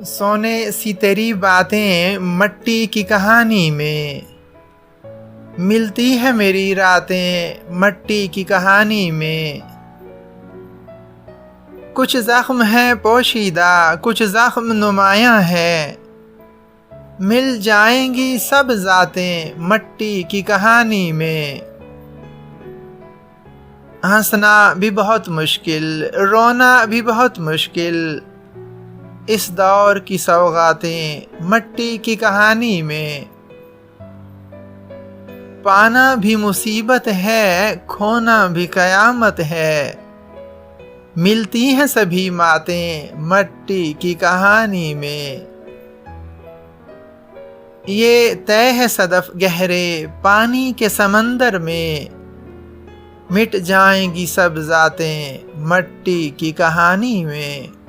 سونے سی تیری باتیں مٹی کی کہانی میں، ملتی ہے میری راتیں مٹی کی کہانی میں۔ کچھ زخم ہے پوشیدہ، کچھ زخم نمایاں ہے، مل جائیں گی سب ذاتیں مٹی کی کہانی میں۔ ہنسنا بھی بہت مشکل، رونا بھی بہت مشکل، اس دور کی سوغاتیں مٹی کی کہانی میں۔ پانا بھی مصیبت ہے، کھونا بھی قیامت ہے، ملتی ہیں سبھی باتیں مٹی کی کہانی میں۔ یہ طے ہے صدف گہرے پانی کے سمندر میں، مٹ جائیں گی سب ذاتیں مٹی کی کہانی میں۔